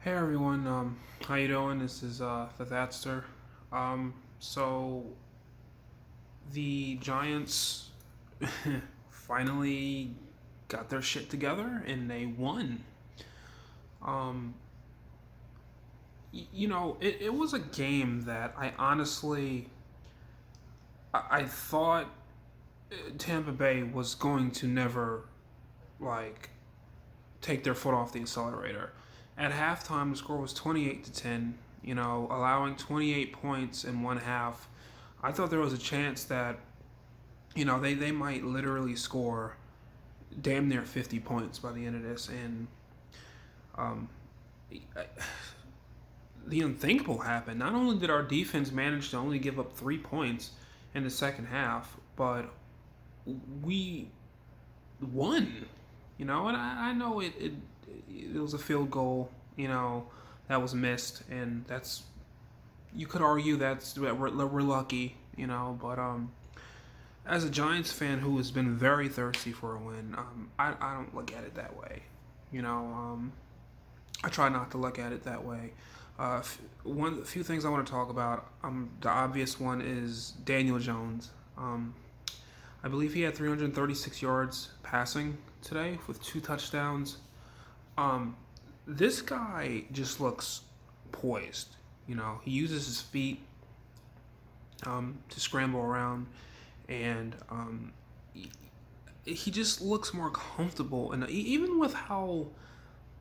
Hey everyone, how you doing? This is the Thatster. So the Giants finally got their shit together and they won. Um, it was a game that I honestly I thought Tampa Bay was going to never like take their foot off the accelerator. At halftime, the score was 28-10. Allowing 28 points in one half. I thought there was a chance that they might literally score damn near 50 points by the end of this, and um, the unthinkable happened. Not only did our defense manage to only give up 3 points in the second half, but we won. And I know it was a field goal, that was missed, and that's you could argue that we're lucky, but as a Giants fan who has been very thirsty for a win, I don't look at it that way. You know, I try not to look at it that way. A few things I want to talk about. The obvious one is Daniel Jones. I believe he had 336 yards passing today with 2 touchdowns. Um, this guy just looks poised. He uses his feet to scramble around, and he just looks more comfortable. And even with how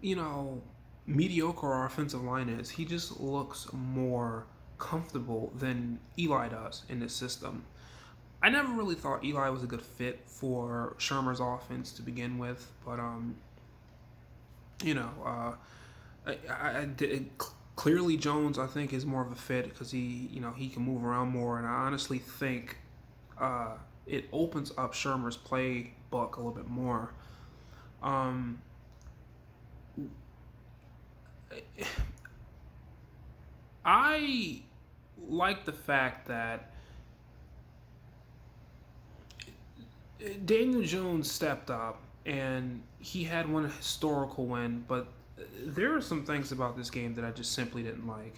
you know mediocre our offensive line is, he just looks more comfortable than Eli does in this system. I never really thought Eli was a good fit for Shermer's offense to begin with, but you know, I did, clearly Jones I think is more of a fit because he can move around more, and I honestly think it opens up Shermer's playbook a little bit more. Um, I like the fact that Daniel Jones stepped up and he had one historical win, but there are some things about this game that I just simply didn't like.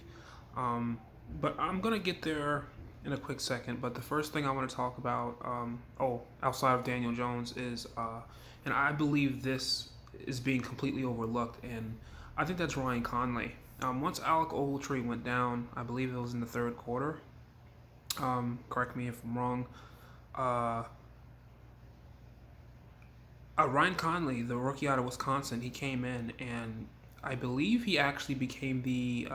Um, but I'm gonna get there in a quick second. But the first thing I want to talk about, outside of Daniel Jones, is, and I believe this is being completely overlooked, and I think that's Ryan Conley. Once Alec Ogletree went down, I believe it was in the third quarter. Correct me if I'm wrong. Uh, Ryan Conley, the rookie out of Wisconsin, he came in and I believe he actually became the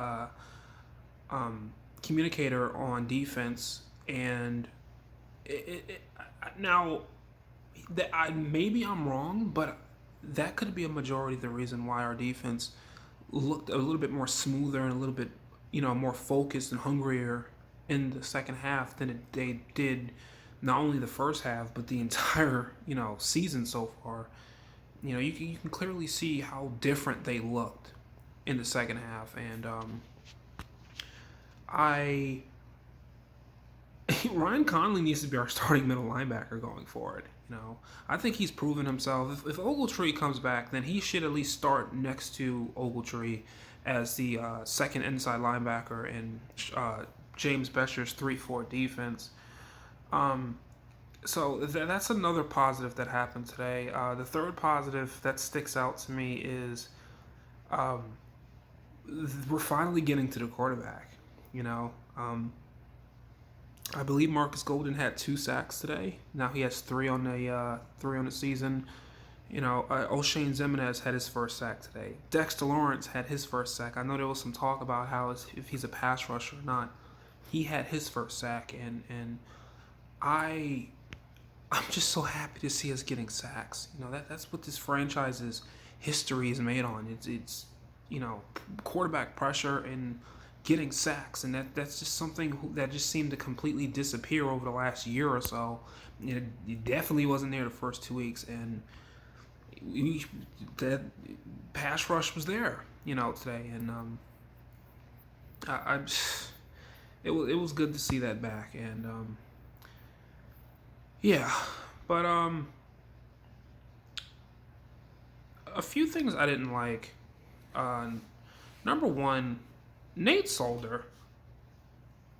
communicator on defense. And now that maybe I'm wrong, but that could be a majority of the reason why our defense looked a little bit more smoother and a little bit more focused and hungrier in the second half than they did not only the first half but the entire season so far. You can clearly see how different they looked in the second half, and I Ryan Conley needs to be our starting middle linebacker going forward. I think he's proven himself. If Ogletree comes back, then he should at least start next to Ogletree as the second inside linebacker in James Bescher's 3-4 defense. So that's another positive that happened today. The third positive that sticks out to me is um, we're finally getting to the quarterback. You know, I believe Marcus Golden had 2 sacks today. Now he has three on the season. O'Shane Zimenez had his first sack today. Dexter Lawrence had his first sack. I know there was some talk about how if he's a pass rusher or not. He had his first sack, and I'm just so happy to see us getting sacks. That's what this franchise's history is made on. It's quarterback pressure and getting sacks, and that's just something that just seemed to completely disappear over the last year or so. It definitely wasn't there the first 2 weeks, and that pass rush was there, today, and I it was good to see that back, and yeah, but a few things I didn't like. Uh, Number one, Nate Solder.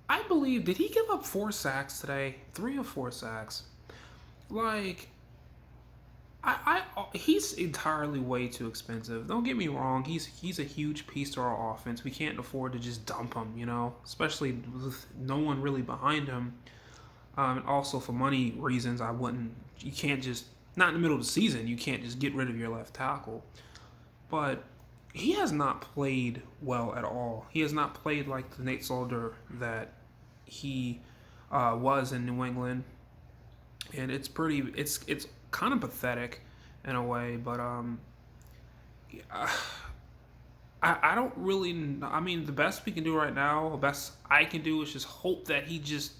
I believe, did he give up 4 sacks today? 3 or 4 sacks. Like, he's entirely way too expensive. Don't get me wrong. He's a huge piece to our offense. We can't afford to just dump him, especially with no one really behind him. And also for money reasons, I wouldn't. You can't just not in the middle of the season. You can't just get rid of your left tackle. But he has not played well at all. He has not played like the Nate Solder that he was in New England, and it's kind of pathetic in a way. But I don't really. I mean, the best we can do right now, the best I can do is just hope that he just,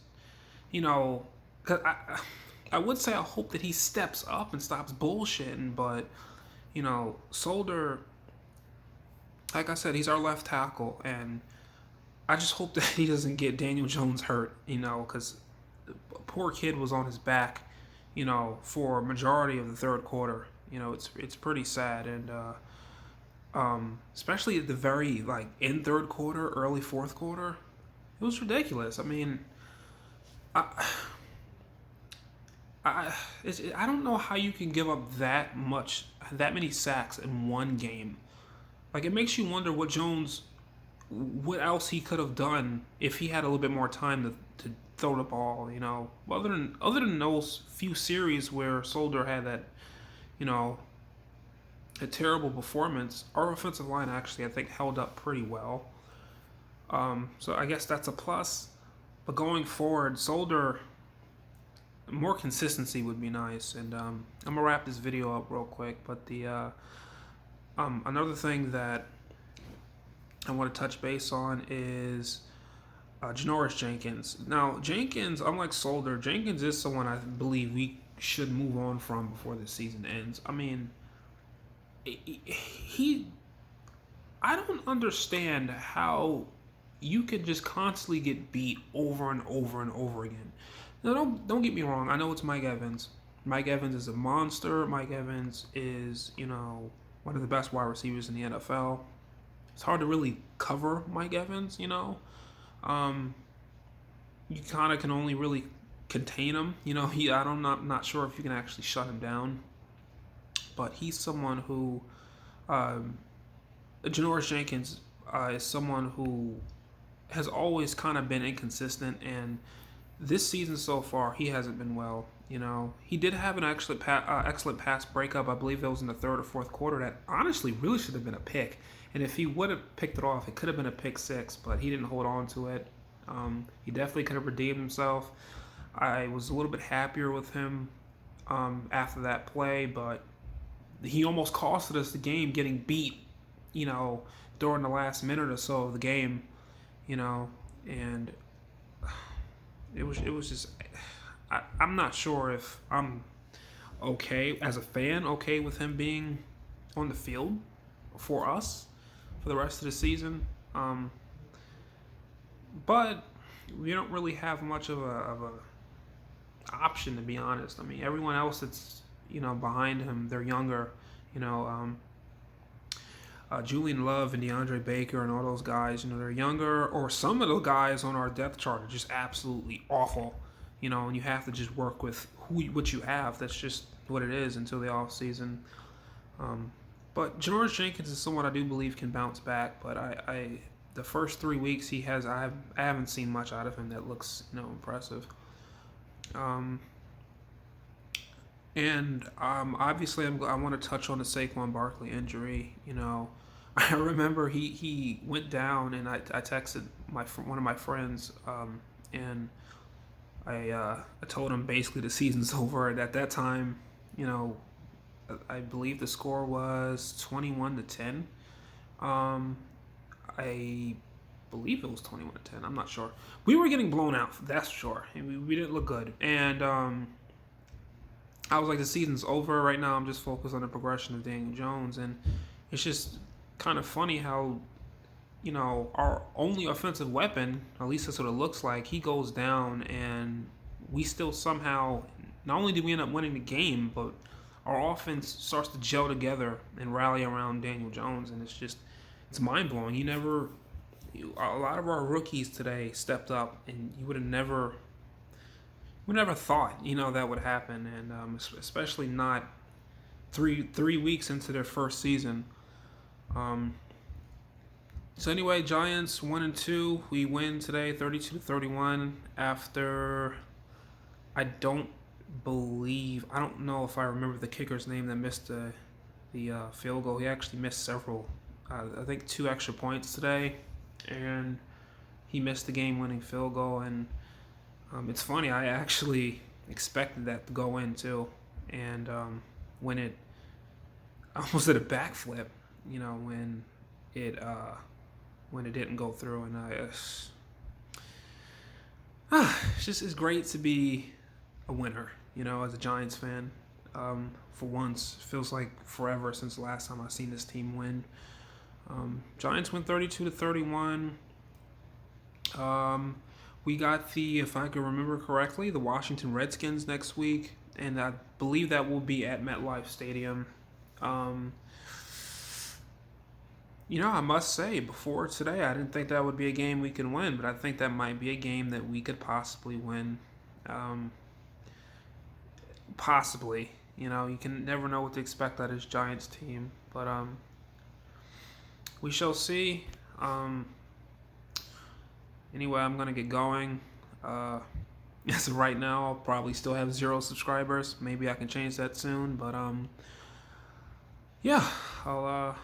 cause I would say I hope that he steps up and stops bullshitting, but Solder, like I said, he's our left tackle, and I just hope that he doesn't get Daniel Jones hurt, because the poor kid was on his back, for a majority of the third quarter. It's pretty sad, and especially at the very in third quarter, early fourth quarter, it was ridiculous. I mean, I I don't know how you can give up that many sacks in one game. Like it makes you wonder what else he could have done if he had a little bit more time to throw the ball. Other than those few series where Solder had that, you know, a terrible performance, our offensive line actually I think held up pretty well. So I guess that's a plus. But going forward, Solder, more consistency would be nice. And I'm gonna wrap this video up real quick. But the another thing that I want to touch base on is Janoris Jenkins. Now, Jenkins, unlike Solder, Jenkins is someone I believe we should move on from before the season ends. I mean, I don't understand how you can just constantly get beat over and over and over again. Now, don't get me wrong. I know it's Mike Evans. Mike Evans is a monster. Mike Evans is, one of the best wide receivers in the NFL. It's hard to really cover Mike Evans, You kind of can only really contain him. I'm not sure if you can actually shut him down. But he's someone who, Janoris Jenkins is someone who has always kind of been inconsistent, and this season so far he hasn't been well. He did have an excellent pass breakup. I believe that was in the third or fourth quarter. That honestly really should have been a pick. And if he would have picked it off, it could have been a pick six, but he didn't hold on to it. He definitely could have redeemed himself. I was a little bit happier with him after that play, but he almost costed us the game, getting beat, during the last minute or so of the game, and it was just. I'm not sure if I'm okay as a fan, okay with him being on the field for us for the rest of the season. But we don't really have much of a option, to be honest. I mean, everyone else that's behind him, they're younger. Julian Love and DeAndre Baker and all those guys, they're younger. Or some of the guys on our depth chart are just absolutely awful. And you have to just work with what you have. That's just what it is until the off season. But Janoris Jenkins is someone I do believe can bounce back. But I the first 3 weeks I haven't seen much out of him that looks impressive. Obviously I want to touch on the Saquon Barkley injury. I remember he went down, and I texted one of my friends, and I told him basically the season's over. And at that time, I believe the score was 21-10. I believe it was 21-10. I'm not sure. We were getting blown out, that's for sure. And we didn't look good. And I was like, the season's over. Right now I'm just focused on the progression of Daniel Jones. And it's just kind of funny how, our only offensive weapon, at least that's what it looks like, he goes down, and we still somehow, not only did we end up winning the game, but our offense starts to gel together and rally around Daniel Jones, and it's mind blowing. A lot of our rookies today stepped up, and you would never thought, that would happen, and especially not three weeks into their first season. Um, so anyway, Giants 1-2. We win today, 32-31. After I don't know if I remember the kicker's name that missed the field goal. He actually missed several. I think 2 extra points today, and he missed the game-winning field goal. And it's funny, I actually expected that to go in too, and when it I almost did a backflip, when it didn't go through, and it's great to be a winner, as a Giants fan. For once, feels like forever since the last time I've seen this team win. Giants win 32-31. We got if I can remember correctly, the Washington Redskins next week, and I believe that will be at MetLife Stadium. I must say, before today, I didn't think that would be a game we can win, but I think that might be a game that we could possibly win. Possibly. You can never know what to expect out of this Giants team, but we shall see. Anyway, I'm going to get going. As of right now, I'll probably still have 0 subscribers. Maybe I can change that soon, but yeah, I'll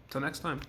till next time.